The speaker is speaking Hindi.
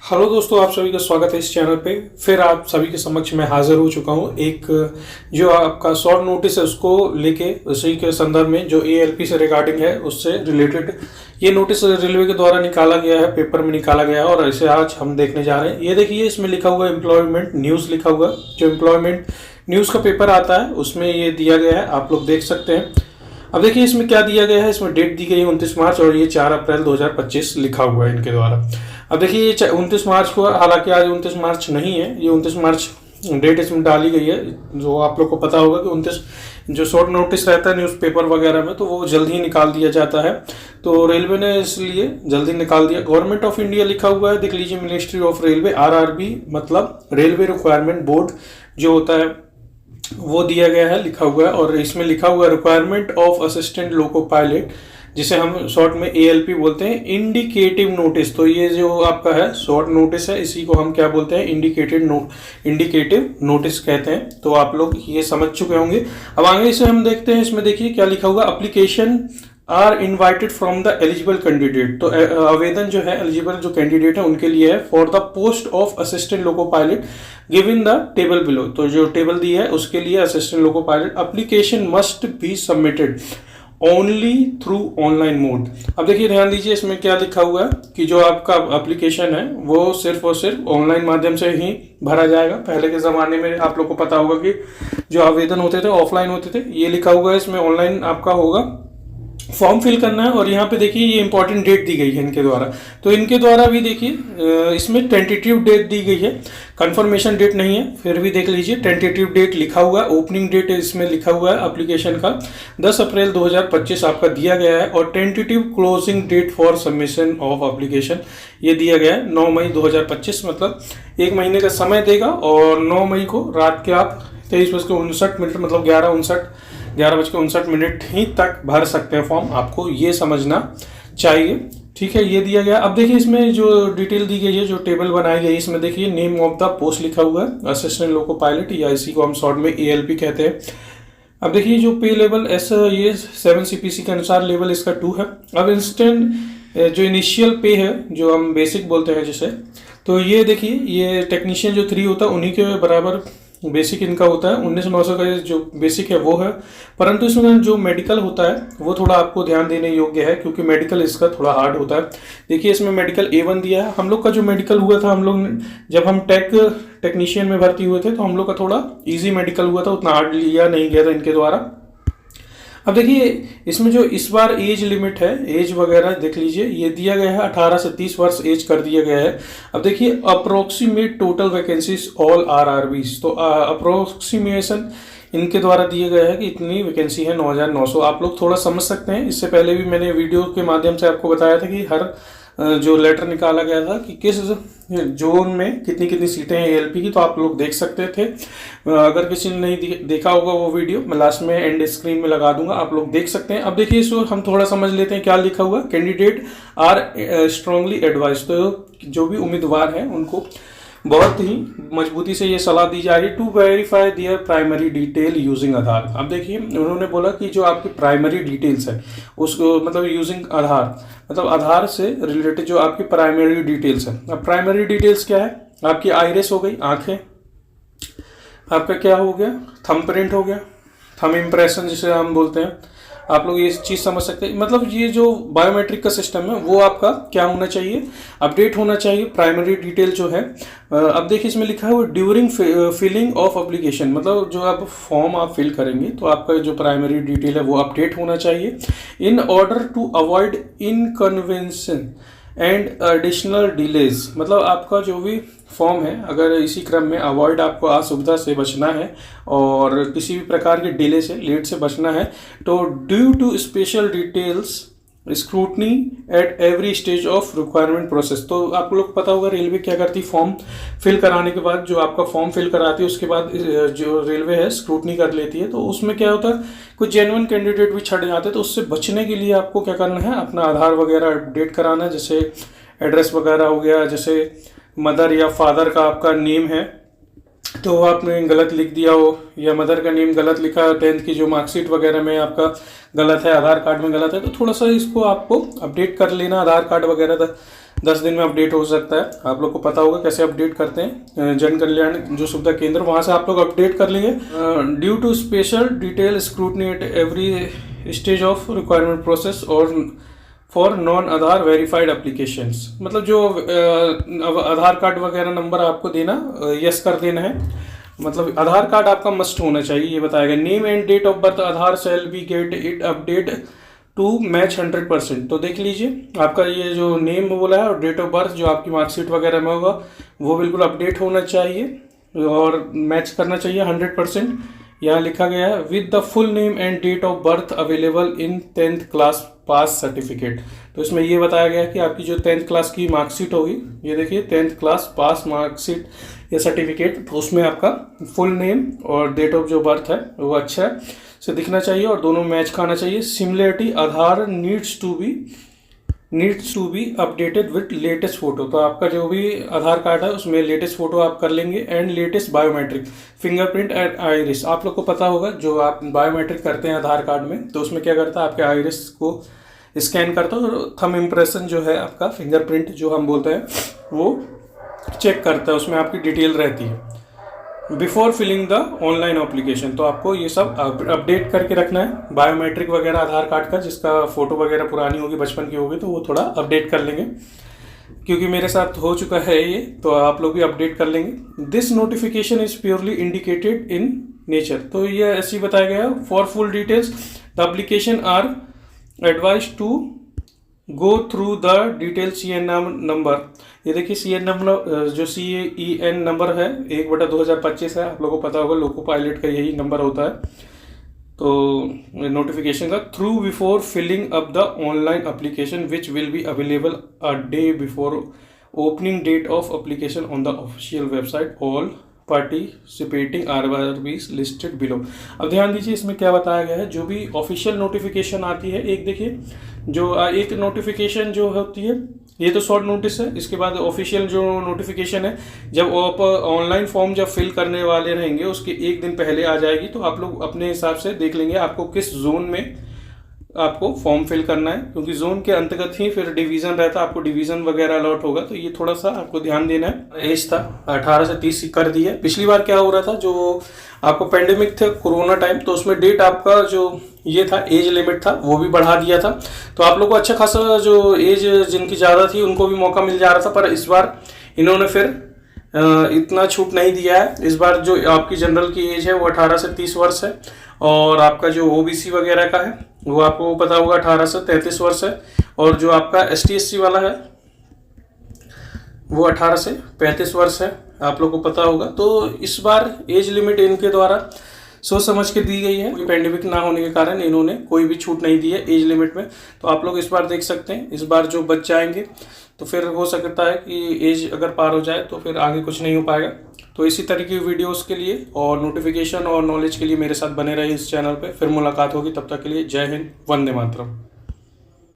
हेलो दोस्तों, आप सभी का स्वागत है इस चैनल पे। फिर आप सभी के समक्ष मैं हाजिर हो चुका हूँ एक जो आपका शॉर्ट नोटिस है उसको लेके, उसी के संदर्भ में जो एएलपी से रिगार्डिंग है उससे रिलेटेड ये नोटिस रेलवे के द्वारा निकाला गया है, पेपर में निकाला गया है और इसे आज हम देखने जा रहे हैं। ये देखिए, इसमें लिखा हुआ एम्प्लॉयमेंट न्यूज़ लिखा हुआ, जो एम्प्लॉयमेंट न्यूज़ का पेपर आता है उसमें ये दिया गया है, आप लोग देख सकते हैं। अब देखिए इसमें क्या दिया गया है, इसमें डेट दी गई है 29 मार्च और ये 4 अप्रैल 2025 लिखा हुआ है इनके द्वारा। अब देखिए ये 29 मार्च को, हालांकि आज 29 मार्च नहीं है, ये 29 मार्च डेट इसमें डाली गई है। जो आप लोग को पता होगा कि 29 जो शॉर्ट नोटिस रहता है न्यूज़पेपर वगैरह में, तो वो जल्दी ही निकाल दिया जाता है। तो रेलवे ने इसलिए जल्दी निकाल दिया। गवर्नमेंट ऑफ इंडिया लिखा हुआ है, देख लीजिए, मिनिस्ट्री ऑफ रेलवे, आरआरबी मतलब रेलवे रिक्वायरमेंट बोर्ड जो होता है वो दिया गया है, लिखा हुआ है। और इसमें लिखा हुआ है requirement of assistant loco pilot, जिसे हम शॉर्ट में एएलपी बोलते हैं, इंडिकेटिव नोटिस। तो ये जो आपका है शॉर्ट नोटिस है, इसी को हम क्या बोलते हैं, इंडिकेटिव नोटिस कहते हैं। तो आप लोग ये समझ चुके होंगे। अब आगे से हम देखते हैं, इसमें देखिए क्या लिखा हुआ, application are invited from the eligible candidate. तो आवेदन जो है एलिजिबल जो कैंडिडेट है उनके लिए है, for the post of assistant loco pilot given the table below. तो जो टेबल दी है उसके लिए assistant loco pilot, application must be submitted only through online mode. अब देखिए ध्यान दीजिए, इसमें क्या लिखा हुआ है कि जो आपका एप्लीकेशन है वो सिर्फ और सिर्फ ऑनलाइन माध्यम से ही भरा जाएगा। पहले के ज़माने में आप लोग को पता होगा कि जो आवेदन होते थे ऑफलाइन होते थे, ये लिखा हुआ है इसमें ऑनलाइन आपका होगा, फॉर्म फिल करना है। और यहाँ पे देखिए ये इंपॉर्टेंट डेट दी गई है इनके द्वारा। तो इनके द्वारा भी देखिए इसमें टेंटेटिव डेट दी गई है, कंफर्मेशन डेट नहीं है, फिर भी देख लीजिए टेंटेटिव डेट लिखा हुआ है। ओपनिंग डेट इसमें लिखा हुआ है एप्लीकेशन का 10 अप्रैल 2025 आपका दिया गया है। और tentative closing date for submission of application ये दिया गया है 9 मई 2025, मतलब 1 महीने का समय देगा। और 9 मई को रात के आप 23:59 मतलब 11:59 ही तक भर सकते हैं फॉर्म। आपको ये समझना चाहिए, ठीक है। ये दिया गया। अब देखिए इसमें जो डिटेल दी गई है, जो टेबल बनाई गई है, इसमें देखिए नेम ऑफ द पोस्ट लिखा हुआ है, असिस्टेंट लोको पायलट, या इसी को हम शॉर्ट में एएलपी कहते हैं। अब देखिए जो पे लेवल ये 7 सीपीसी के अनुसार लेवल इसका 2 है। अब इंस्टेंट जो इनिशियल पे है, जो हम बेसिक बोलते हैं जिसे, तो ये देखिए ये टेक्नीशियन जो 3 होता है उन्हीं के बराबर बेसिक इनका होता है। 19,900 का जो बेसिक है वो है। परंतु इसमें जो मेडिकल होता है वो थोड़ा आपको ध्यान देने योग्य है, क्योंकि मेडिकल इसका थोड़ा हार्ड होता है। देखिए इसमें मेडिकल A1 दिया है। हम लोग का जो मेडिकल हुआ था, हम लोग जब हम टेक्नीशियन में भर्ती हुए थे, तो हम लोग का थोड़ा ईजी मेडिकल हुआ था, उतना हार्ड लिया नहीं गया था इनके द्वारा। अब देखिए इसमें जो इस बार एज लिमिट है, एज वगैरह देख लीजिए, ये दिया गया है 18 से 30 वर्ष एज कर दिया गया है। अब देखिए approximate total vacancies all RRBs, तो अप्रोक्सीमेशन इनके द्वारा दिया गया है कि इतनी वैकेंसी है 9,900। आप लोग थोड़ा समझ सकते हैं, इससे पहले भी मैंने वीडियो के माध्यम से आपको बताया था कि हर जो लेटर निकाला गया था कि किस जोन में कितनी कितनी सीटें हैं एएलपी की, तो आप लोग देख सकते थे। अगर किसी ने नहीं देखा होगा वो वीडियो, मैं लास्ट में एंड स्क्रीन में लगा दूंगा, आप लोग देख सकते हैं। अब देखिए इसको हम थोड़ा समझ लेते हैं क्या लिखा हुआ। कैंडिडेट आर स्ट्रांगली एडवाइज, तो जो भी उम्मीदवार हैं उनको बहुत ही मजबूती से ये सलाह दी जा रही है, to verify their primary detail using Aadhaar. अब देखिए उन्होंने बोला कि जो आपकी प्राइमरी डिटेल्स है उसको, मतलब यूजिंग आधार, मतलब आधार से रिलेटेड जो आपकी प्राइमरी डिटेल्स है। अब प्राइमरी डिटेल्स क्या है, आपकी आइरिस हो गई, आंखें, आपका क्या हो गया, थंब प्रिंट हो गया, थंब इम्प्रेशन जिसे हम बोलते हैं। आप लोग ये चीज़ समझ सकते हैं, मतलब ये जो बायोमेट्रिक का सिस्टम है वो आपका क्या होना चाहिए, अपडेट होना चाहिए, प्राइमरी डिटेल जो है। अब देखिए इसमें लिखा है ड्यूरिंग फिलिंग ऑफ एप्लीकेशन, मतलब जो आप फॉर्म आप फिल करेंगे तो आपका जो प्राइमरी डिटेल है वो अपडेट होना चाहिए, in order to avoid inconvenience and additional delays. मतलब आपका जो भी फॉर्म है, अगर इसी क्रम में अवॉइड, आपको असुविधा से बचना है और किसी भी प्रकार के डिले से, लेट से बचना है, तो due to special details scrutiny at every stage of requirement process. तो आप लोग पता होगा रेलवे क्या करती, फॉर्म फिल कराने के बाद, जो आपका फॉर्म फिल कराती है उसके बाद जो रेलवे है स्क्रूटनी कर लेती है। तो उसमें क्या होता है, कुछ जेन्युइन कैंडिडेट भी छट जाते हैं, तो उससे बचने के लिए आपको क्या करना है, अपना आधार वगैरह अपडेट कराना, जैसे एड्रेस वगैरह हो गया, जैसे मदर या फादर का आपका नेम है तो आपने गलत लिख दिया हो, या मदर का नेम गलत लिखा, 10th की जो मार्कशीट वगैरह में आपका गलत है, आधार कार्ड में गलत है, तो थोड़ा सा इसको आपको अपडेट कर लेना, आधार कार्ड वगैरह 10 दिन में अपडेट हो सकता है। आप लोग को पता होगा कैसे अपडेट करते हैं, जन कल्याण जो सुविधा केंद्र, वहाँ से आप लोग अपडेट कर लेंगे। Due to special detail scrutiny at every stage of requirement process और for non Aadhaar verified applications, मतलब जो आधार कार्ड वगैरह नंबर आपको देना, यस कर देना है, मतलब आधार कार्ड आपका मस्ट होना चाहिए, ये बताया गया। Name and date of birth Aadhaar shall be get it update to match 100%। तो देख लीजिए आपका ये जो नेम बोला है और डेट ऑफ बर्थ जो आपकी मार्कशीट वगैरह में होगा वो बिल्कुल अपडेट होना चाहिए और मैच करना चाहिए 100%। यहाँ लिखा गया है with the full name and date of birth available in 10th class pass certificate. तो इसमें ये बताया गया है कि आपकी जो 10th क्लास की मार्कशीट होगी, ये देखिए 10th क्लास पास मार्कशीट या सर्टिफिकेट, तो उसमें आपका फुल नेम और डेट ऑफ जो बर्थ है वो अच्छा से दिखना चाहिए और दोनों मैच खाना चाहिए। Similarity Aadhaar needs to be updated with latest photo. तो आपका जो भी आधार कार्ड है उसमें लेटेस्ट फोटो आप कर लेंगे and latest biometric fingerprint and iris. आप लोग को पता होगा जो आप बायोमेट्रिक करते हैं आधार कार्ड में, तो उसमें क्या करता है आपके आइरिस को स्कैन करता है और थंब इम्प्रेशन जो है आपका फिंगरप्रिंट जो हम बोलते हैं वो चेक करता है, उसमें आपकी डिटेल रहती है before filling the online application. तो आपको ये सब अपडेट करके रखना है, बायोमेट्रिक वगैरह आधार कार्ड का, जिसका फोटो वगैरह पुरानी होगी, बचपन की होगी, तो वो थोड़ा अपडेट कर लेंगे, क्योंकि मेरे साथ हो चुका है ये, तो आप लोग भी अपडेट कर लेंगे। This notification is purely indicated in nature. तो ये ऐसे ही बताया गया, for full details the application are advise to go through the detail CN number. ये देखिए CN नंबर, जो CEN नंबर है 1/2025 है, आप लोगों को पता होगा, लोको पायलट का यही नंबर होता है। तो नोटिफिकेशन का through before filling up the online application which will be available a day before opening date of application on the official website, all participating RRBs listed below. अब ध्यान दीजिए इसमें क्या बताया गया है, जो भी ऑफिशियल नोटिफिकेशन आती है, एक देखिए जो एक नोटिफिकेशन जो होती है ये तो शॉर्ट नोटिस है, इसके बाद ऑफिशियल जो नोटिफिकेशन है जब आप ऑनलाइन फॉर्म जब फिल करने वाले रहेंगे उसके एक दिन पहले आ जाएगी। तो आप लोग अपने हिसाब से देख लेंगे आपको किस जोन में आपको फॉर्म फिल करना है, क्योंकि जोन के अंतर्गत ही फिर डिवीजन रहता है, आपको डिवीजन वगैरह अलॉट होगा, तो ये थोड़ा सा आपको ध्यान देना है। एज था 18 से 30 कर दी है। पिछली बार क्या हो रहा था, जो आपको पेंडेमिक थे कोरोना टाइम, तो उसमें डेट आपका जो ये था एज लिमिट था वो भी बढ़ा दिया था, तो आप लोग को अच्छा खासा जो एज जिनकी ज़्यादा थी उनको भी मौका मिल जा रहा था। पर इस बार इन्होंने फिर इतना छूट नहीं दिया है। इस बार जो आपकी जनरल की एज है वो 18 से 30 वर्ष है और आपका जो OBC वगैरह का है वो आपको पता होगा 18 से 33 वर्ष है, और जो आपका ST/SC वाला है वो 18 से 35 वर्ष है, आप लोग को पता होगा। तो इस बार एज लिमिट इनके द्वारा सोच समझ के दी गई है, पेंडेमिक ना होने के कारण इन्होंने कोई भी छूट नहीं दी है एज लिमिट में। तो आप लोग इस बार देख सकते हैं, इस बार जो बच जाएंगे तो फिर हो सकता है कि एज अगर पार हो जाए तो फिर आगे कुछ नहीं हो पाएगा। तो इसी तरह की वीडियोस के लिए और नोटिफिकेशन और नॉलेज के लिए मेरे साथ बने रहे इस चैनल पे। फिर मुलाकात होगी, तब तक के लिए जय हिंद, वंदे मातरम।